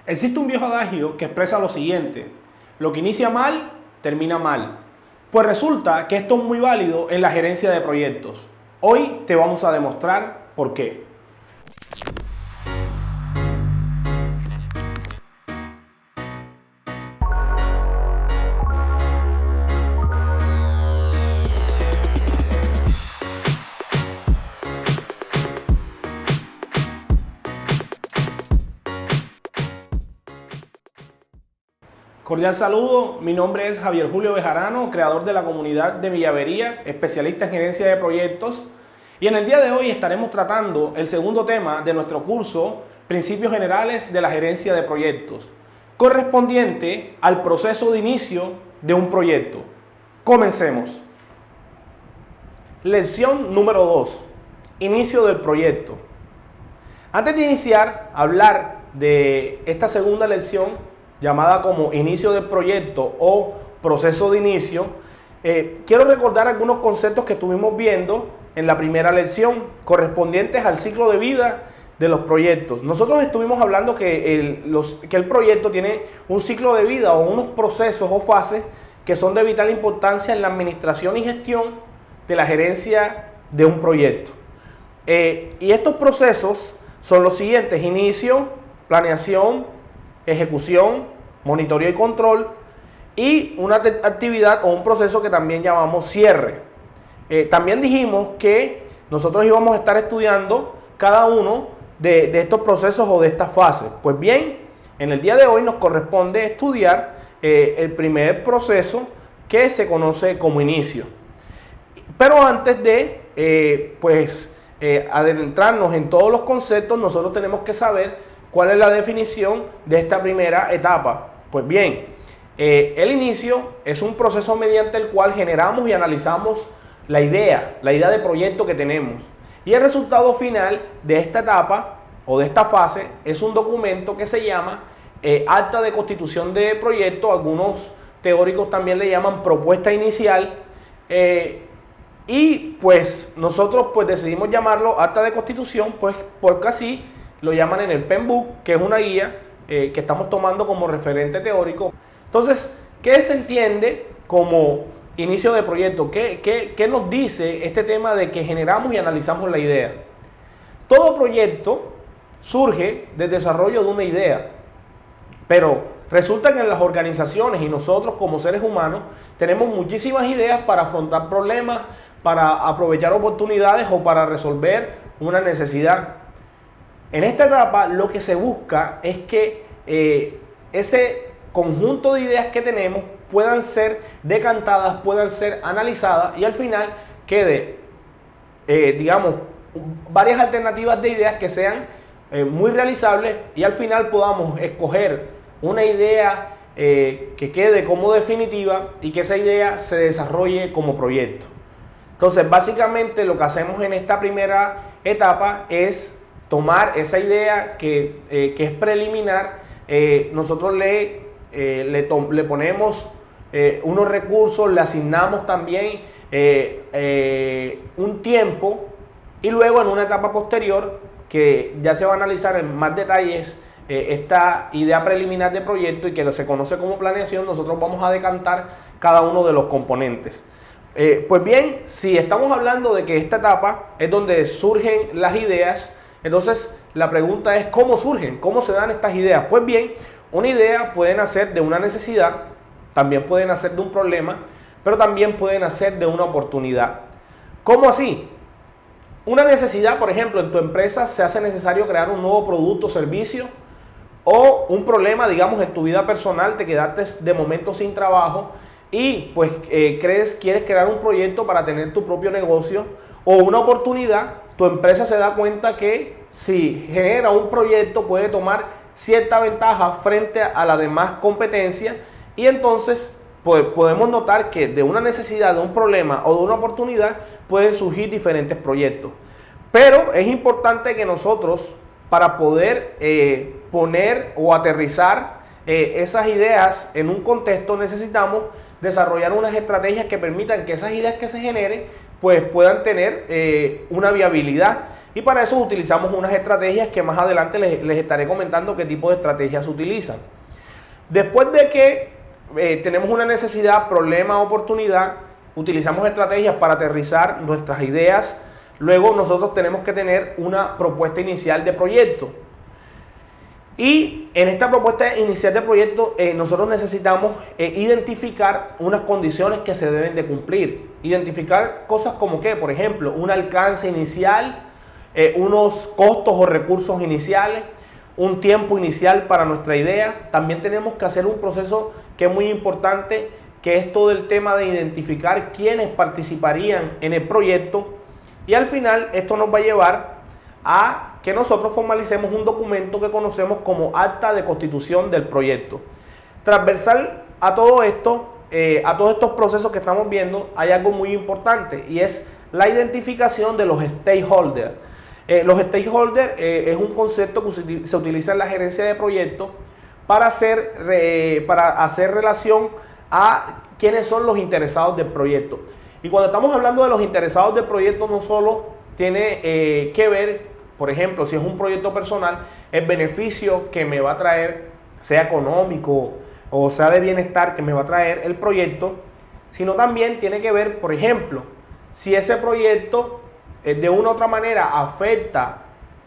Existe un viejo adagio que expresa lo siguiente: lo que inicia mal, termina mal. Pues resulta que esto es muy válido en la gerencia de proyectos. Hoy te vamos a demostrar por qué. Cordial saludo, mi nombre es Javier Julio Bejarano, creador de la comunidad de mi llavería, especialista en gerencia de proyectos. Y en el día de hoy estaremos tratando el segundo tema de nuestro curso, Principios Generales de la Gerencia de Proyectos, correspondiente al proceso de inicio de un proyecto. Comencemos. Lección número 2, inicio del proyecto. Antes de iniciar a hablar de esta segunda lección, llamada como inicio del proyecto o proceso de inicio, quiero recordar algunos conceptos que estuvimos viendo en la primera lección, correspondientes al ciclo de vida de los proyectos. Nosotros estuvimos hablando que el proyecto tiene un ciclo de vida o unos procesos o fases que son de vital importancia en la administración y gestión de la gerencia de un proyecto. Y estos procesos son los siguientes: inicio, planeación, ejecución, monitoreo y control, y una actividad o un proceso que también llamamos cierre. También dijimos que nosotros íbamos a estar estudiando cada uno de estos procesos o de estas fases. Pues bien, en el día de hoy nos corresponde estudiar el primer proceso, que se conoce como inicio. Pero antes de adentrarnos en todos los conceptos, nosotros tenemos que saber ¿cuál es la definición de esta primera etapa? Pues bien, el inicio es un proceso mediante el cual generamos y analizamos la idea de proyecto que tenemos. Y el resultado final de esta etapa o de esta fase es un documento que se llama acta de constitución de proyecto. Algunos teóricos también le llaman propuesta inicial. Y pues nosotros decidimos llamarlo acta de constitución, pues porque así lo llaman en el Penbook, que es una guía que estamos tomando como referente teórico. Entonces, ¿qué se entiende como inicio de proyecto? ¿Qué nos dice este tema de que generamos y analizamos la idea? Todo proyecto surge del desarrollo de una idea, pero resulta que en las organizaciones y nosotros como seres humanos tenemos muchísimas ideas para afrontar problemas, para aprovechar oportunidades o para resolver una necesidad. En esta etapa lo que se busca es que ese conjunto de ideas que tenemos puedan ser decantadas, puedan ser analizadas y al final quede, varias alternativas de ideas que sean muy realizables y al final podamos escoger una idea que quede como definitiva y que esa idea se desarrolle como proyecto. Entonces, básicamente lo que hacemos en esta primera etapa es tomar esa idea que es preliminar. Nosotros le ponemos unos recursos, le asignamos también un tiempo, y luego en una etapa posterior que ya se va a analizar en más detalles esta idea preliminar de proyecto y que se conoce como planeación, nosotros vamos a decantar cada uno de los componentes. Pues bien, si estamos hablando de que esta etapa es donde surgen las ideas, entonces la pregunta es ¿cómo surgen? ¿Cómo se dan estas ideas? Pues bien, una idea puede nacer de una necesidad, también puede nacer de un problema, pero también puede nacer de una oportunidad. ¿Cómo así? Una necesidad, por ejemplo, en tu empresa se hace necesario crear un nuevo producto o servicio, o un problema, digamos, en tu vida personal, te quedaste de momento sin trabajo y pues quieres crear un proyecto para tener tu propio negocio, o una oportunidad. Tu empresa se da cuenta que si genera un proyecto puede tomar cierta ventaja frente a la demás competencia, y entonces podemos notar que de una necesidad, de un problema o de una oportunidad pueden surgir diferentes proyectos. Pero es importante que nosotros, para poder poner o aterrizar esas ideas en un contexto, necesitamos desarrollar unas estrategias que permitan que esas ideas que se generen pues puedan tener una viabilidad. Y para eso utilizamos unas estrategias que más adelante les estaré comentando qué tipo de estrategias se utilizan. Después de que tenemos una necesidad, problema, oportunidad, utilizamos estrategias para aterrizar nuestras ideas. Luego nosotros tenemos que tener una propuesta inicial de proyecto. Y en esta propuesta inicial de proyecto nosotros necesitamos identificar unas condiciones que se deben de cumplir. Identificar cosas como que, por ejemplo, un alcance inicial, unos costos o recursos iniciales, un tiempo inicial para nuestra idea. También tenemos que hacer un proceso que es muy importante, que es todo el tema de identificar quiénes participarían en el proyecto. Y al final esto nos va a llevar a que nosotros formalicemos un documento que conocemos como acta de constitución del proyecto. Transversal a todo esto, a todos estos procesos que estamos viendo, hay algo muy importante y es la identificación de los stakeholders. Los stakeholders es un concepto que se utiliza en la gerencia de proyectos para hacer relación a quiénes son los interesados del proyecto. Y cuando estamos hablando de los interesados del proyecto, no solo tiene que ver, por ejemplo, si es un proyecto personal, el beneficio que me va a traer, sea económico o sea de bienestar que me va a traer el proyecto, sino también tiene que ver, por ejemplo, si ese proyecto de una u otra manera afecta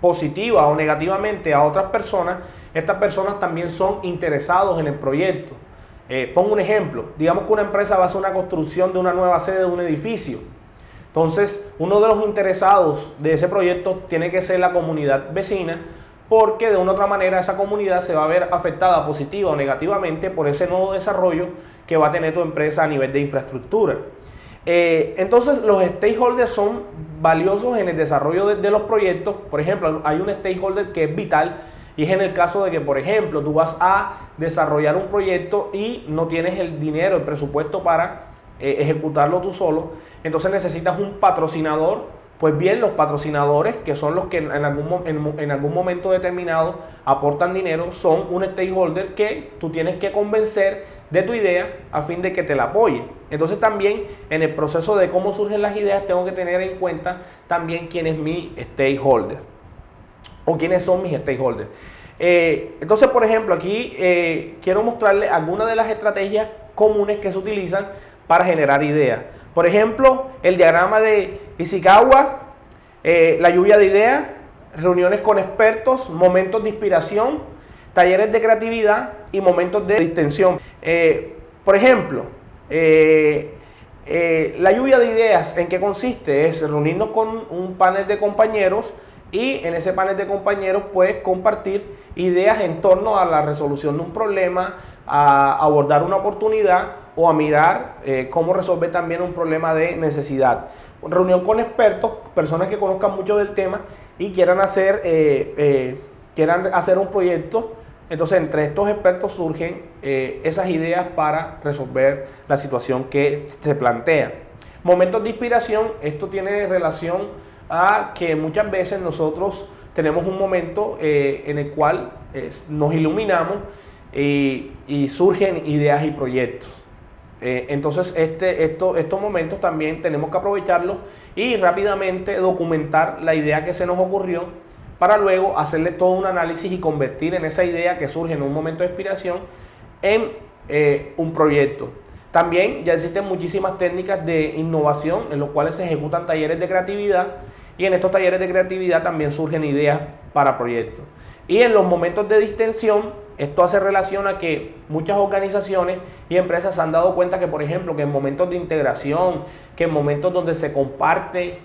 positiva o negativamente a otras personas, estas personas también son interesados en el proyecto. Pongo un ejemplo, digamos que una empresa va a hacer una construcción de una nueva sede de un edificio. Entonces, uno de los interesados de ese proyecto tiene que ser la comunidad vecina, porque de una u otra manera esa comunidad se va a ver afectada positiva o negativamente por ese nuevo desarrollo que va a tener tu empresa a nivel de infraestructura. Entonces, los stakeholders son valiosos en el desarrollo de los proyectos. Por ejemplo, hay un stakeholder que es vital, y es en el caso de que, por ejemplo, tú vas a desarrollar un proyecto y no tienes el dinero, el presupuesto para ejecutarlo tú solo. Entonces necesitas un patrocinador. Pues bien, los patrocinadores, que son los que en algún momento determinado aportan dinero, son un stakeholder que tú tienes que convencer de tu idea a fin de que te la apoye. Entonces también en el proceso de cómo surgen las ideas tengo que tener en cuenta también quién es mi stakeholder o quiénes son mis stakeholders. Entonces, por ejemplo, aquí quiero mostrarles algunas de las estrategias comunes que se utilizan para generar ideas. Por ejemplo, el diagrama de Ishikawa, la lluvia de ideas, reuniones con expertos, momentos de inspiración, talleres de creatividad y momentos de distensión. Por ejemplo, la lluvia de ideas, ¿en qué consiste? Es reunirnos con un panel de compañeros y en ese panel de compañeros pues compartir ideas en torno a la resolución de un problema, a abordar una oportunidad o a mirar cómo resolver también un problema de necesidad. Reunión con expertos, personas que conozcan mucho del tema y quieran hacer un proyecto. Entonces, entre estos expertos surgen esas ideas para resolver la situación que se plantea. Momentos de inspiración, esto tiene relación a que muchas veces nosotros tenemos un momento en el cual nos iluminamos y surgen ideas y proyectos. Entonces estos momentos también tenemos que aprovecharlos y rápidamente documentar la idea que se nos ocurrió para luego hacerle todo un análisis y convertir en esa idea que surge en un momento de inspiración en un proyecto. También ya existen muchísimas técnicas de innovación en los cuales se ejecutan talleres de creatividad y en estos talleres de creatividad también surgen ideas para proyectos. Y en los momentos de distensión, esto hace relación a que muchas organizaciones y empresas se han dado cuenta que, por ejemplo, que en momentos de integración, que en momentos donde se comparte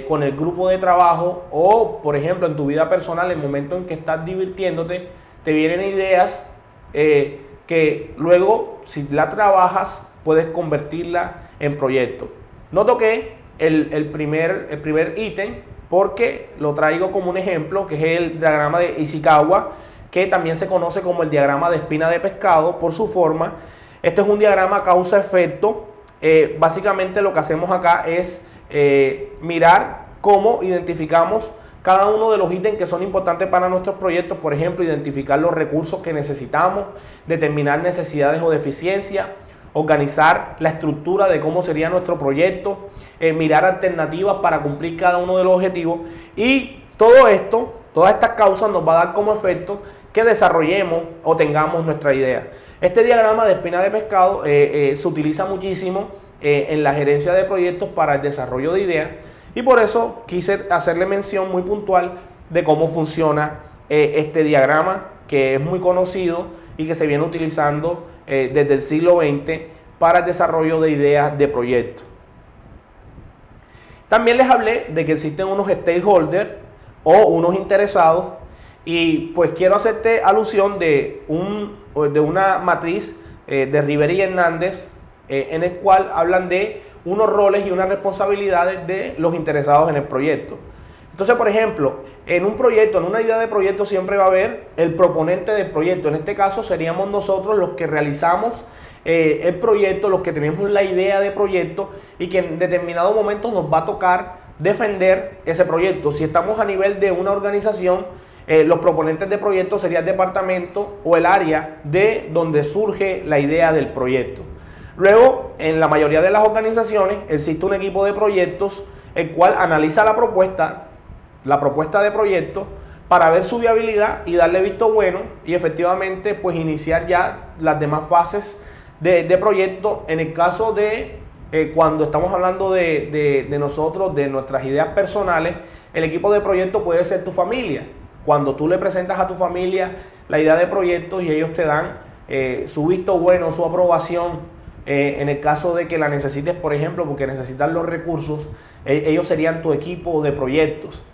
con el grupo de trabajo o, por ejemplo, en tu vida personal, en momentos en que estás divirtiéndote, te vienen ideas que luego, si la trabajas, puedes convertirla en proyecto. Noto que el primer ítem, porque lo traigo como un ejemplo, que es el diagrama de Ishikawa, que también se conoce como el diagrama de espina de pescado por su forma. Este es un diagrama causa-efecto. Básicamente lo que hacemos acá es mirar cómo identificamos cada uno de los ítems que son importantes para nuestros proyectos. Por ejemplo, identificar los recursos que necesitamos, determinar necesidades o deficiencias, organizar la estructura de cómo sería nuestro proyecto, mirar alternativas para cumplir cada uno de los objetivos, y todo esto, todas estas causas nos va a dar como efecto que desarrollemos o tengamos nuestra idea. Este diagrama de espina de pescado se utiliza muchísimo en la gerencia de proyectos para el desarrollo de ideas, y por eso quise hacerle mención muy puntual de cómo funciona este diagrama, que es muy conocido y que se viene utilizando desde el siglo XX para el desarrollo de ideas de proyectos. También les hablé de que existen unos stakeholders o unos interesados, y pues quiero hacerte alusión de una matriz de Rivera y Hernández, en el cual hablan de unos roles y unas responsabilidades de los interesados en el proyecto. Entonces, por ejemplo, en un proyecto, en una idea de proyecto, siempre va a haber el proponente del proyecto. En este caso seríamos nosotros los que realizamos el proyecto, los que tenemos la idea de proyecto, y que en determinado momento nos va a tocar defender ese proyecto. Si estamos a nivel de una organización, los proponentes de proyecto sería el departamento o el área de donde surge la idea del proyecto. Luego, en la mayoría de las organizaciones existe un equipo de proyectos el cual analiza la propuesta de proyecto para ver su viabilidad y darle visto bueno, y efectivamente pues iniciar ya las demás fases de proyecto. En el caso de cuando estamos hablando de nosotros, de nuestras ideas personales, el equipo de proyecto puede ser tu familia. Cuando tú le presentas a tu familia la idea de proyectos y ellos te dan su visto bueno, su aprobación, en el caso de que la necesites, por ejemplo, porque necesitas los recursos, ellos serían tu equipo de proyectos.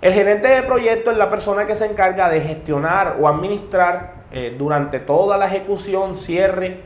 El gerente de proyecto es la persona que se encarga de gestionar o administrar durante toda la ejecución, cierre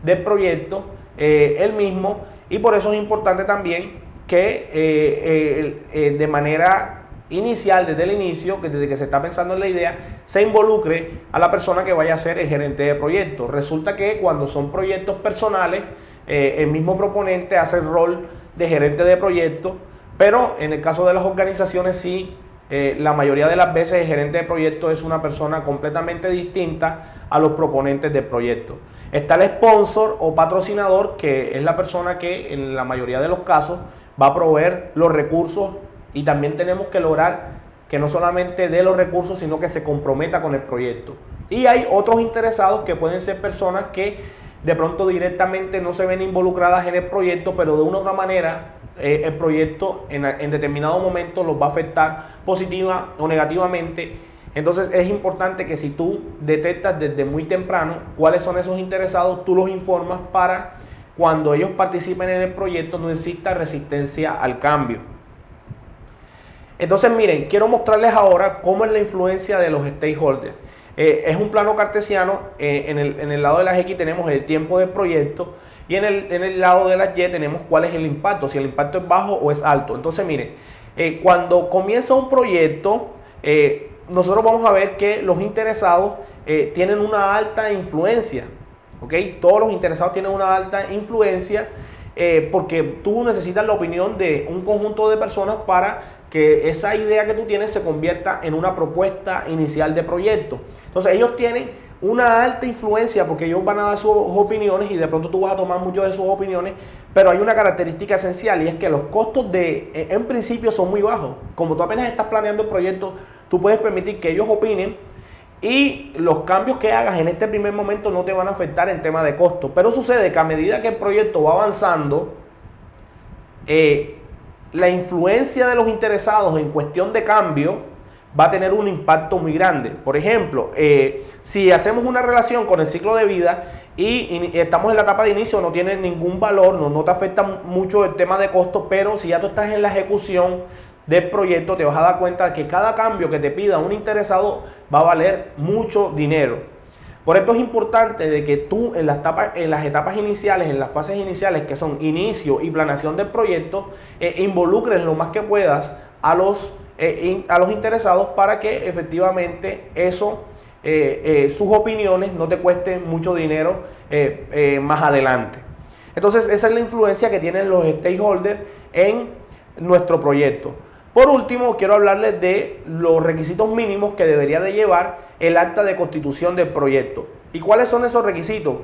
del proyecto, él mismo, y por eso es importante también que de manera inicial, desde el inicio, que desde que se está pensando en la idea, se involucre a la persona que vaya a ser el gerente de proyecto. Resulta que cuando son proyectos personales, el mismo proponente hace el rol de gerente de proyecto, pero en el caso de las organizaciones sí, la mayoría de las veces el gerente de proyecto es una persona completamente distinta a los proponentes del proyecto. Está el sponsor o patrocinador, que es la persona que en la mayoría de los casos va a proveer los recursos, y también tenemos que lograr que no solamente dé los recursos, sino que se comprometa con el proyecto. Y hay otros interesados que pueden ser personas que de pronto directamente no se ven involucradas en el proyecto, pero de una u otra manera el proyecto en determinado momento los va a afectar positiva o negativamente. Entonces es importante que si tú detectas desde muy temprano cuáles son esos interesados, tú los informas para cuando ellos participen en el proyecto no exista resistencia al cambio. Entonces miren, quiero mostrarles ahora cómo es la influencia de los stakeholders. Es un plano cartesiano. En el lado de las X tenemos el tiempo del proyecto, y en el lado de las Y tenemos cuál es el impacto, si el impacto es bajo o es alto. Entonces miren, cuando comienza un proyecto, nosotros vamos a ver que los interesados tienen una alta influencia. ¿Okay? Todos los interesados tienen una alta influencia porque tú necesitas la opinión de un conjunto de personas para que esa idea que tú tienes se convierta en una propuesta inicial de proyecto. Entonces ellos tienen una alta influencia porque ellos van a dar sus opiniones, y de pronto tú vas a tomar muchas de sus opiniones, pero hay una característica esencial, y es que los costos en principio son muy bajos. Como tú apenas estás planeando el proyecto, tú puedes permitir que ellos opinen, y los cambios que hagas en este primer momento no te van a afectar en tema de costo. Pero sucede que a medida que el proyecto va avanzando, la influencia de los interesados en cuestión de cambio va a tener un impacto muy grande. Por ejemplo, si hacemos una relación con el ciclo de vida y estamos en la etapa de inicio, no tiene ningún valor, no te afecta mucho el tema de costo, pero si ya tú estás en la ejecución del proyecto, te vas a dar cuenta que cada cambio que te pida un interesado va a valer mucho dinero. Por esto es importante de que tú en las etapas iniciales, en las fases iniciales, que son inicio y planeación del proyecto, involucres lo más que puedas a los interesados para que efectivamente sus opiniones no te cuesten mucho dinero más adelante. Entonces esa es la influencia que tienen los stakeholders en nuestro proyecto. Por último, quiero hablarles de los requisitos mínimos que debería de llevar el acta de constitución del proyecto. ¿Y cuáles son esos requisitos?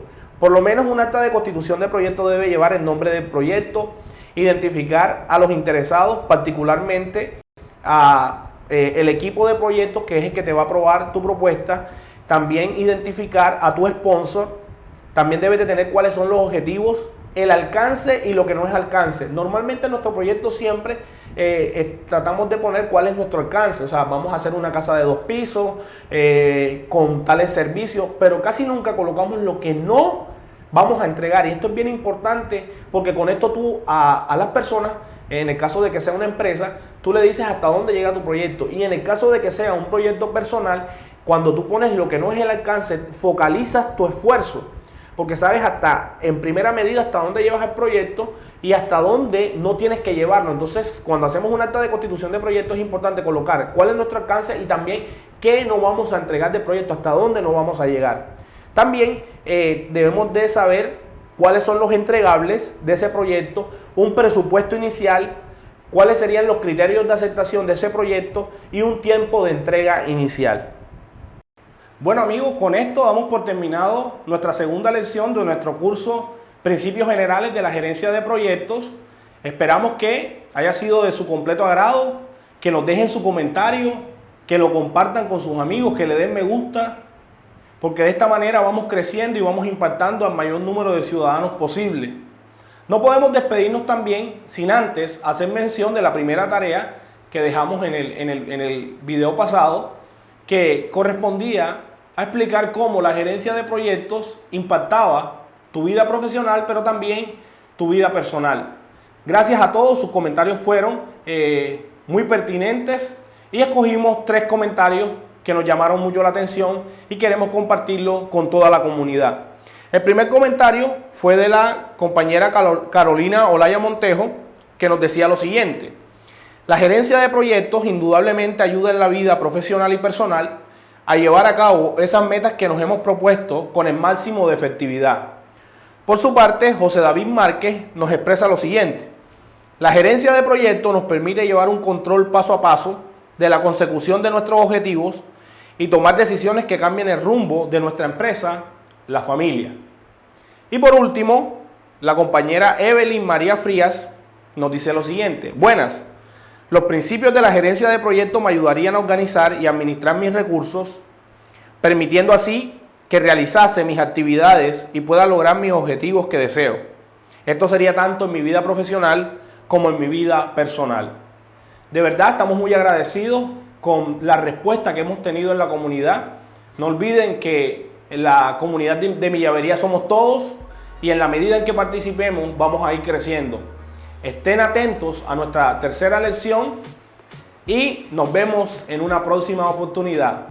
Por lo menos un acta de constitución de proyecto debe llevar el nombre del proyecto, identificar a los interesados, particularmente a el equipo de proyectos que es el que te va a aprobar tu propuesta, también identificar a tu sponsor, también debes de tener cuáles son los objetivos, el alcance y lo que no es alcance. Normalmente en nuestro proyecto siempre tratamos de poner cuál es nuestro alcance, o sea, vamos a hacer una casa de 2 pisos con tales servicios, pero casi nunca colocamos lo que no vamos a entregar, y esto es bien importante porque con esto tú a las personas, en el caso de que sea una empresa, tú le dices hasta dónde llega tu proyecto, y en el caso de que sea un proyecto personal, cuando tú pones lo que no es el alcance, focalizas tu esfuerzo, porque sabes hasta en primera medida hasta dónde llevas el proyecto y hasta dónde no tienes que llevarlo. Entonces, cuando hacemos un acta de constitución de proyecto es importante colocar cuál es nuestro alcance y también qué nos vamos a entregar de proyecto, hasta dónde nos vamos a llegar. También debemos de saber cuáles son los entregables de ese proyecto, un presupuesto inicial, cuáles serían los criterios de aceptación de ese proyecto y un tiempo de entrega inicial. Bueno amigos, con esto damos por terminado nuestra segunda lección de nuestro curso Principios Generales de la Gerencia de Proyectos. Esperamos que haya sido de su completo agrado, que nos dejen su comentario, que lo compartan con sus amigos, que le den me gusta, porque de esta manera vamos creciendo y vamos impactando al mayor número de ciudadanos posible. No podemos despedirnos también sin antes hacer mención de la primera tarea que dejamos en el video pasado, que correspondía a explicar cómo la gerencia de proyectos impactaba tu vida profesional, pero también tu vida personal. Gracias a todos, sus comentarios fueron muy pertinentes y escogimos 3 comentarios que nos llamaron mucho la atención y queremos compartirlo con toda la comunidad. El primer comentario fue de la compañera Carolina Olaya Montejo, que nos decía lo siguiente: la gerencia de proyectos indudablemente ayuda en la vida profesional y personal a llevar a cabo esas metas que nos hemos propuesto con el máximo de efectividad. Por su parte, José David Márquez nos expresa lo siguiente: la gerencia de proyectos nos permite llevar un control paso a paso de la consecución de nuestros objetivos y tomar decisiones que cambien el rumbo de nuestra empresa, la familia. Y por último, la compañera Evelyn María Frías nos dice lo siguiente: buenas, los principios de la gerencia de proyectos me ayudarían a organizar y administrar mis recursos, permitiendo así que realizase mis actividades y pueda lograr mis objetivos que deseo. Esto sería tanto en mi vida profesional como en mi vida personal. De verdad estamos muy agradecidos con la respuesta que hemos tenido en la comunidad. No olviden que en la comunidad de Millavería somos todos y en la medida en que participemos vamos a ir creciendo. Estén atentos a nuestra tercera lección y nos vemos en una próxima oportunidad.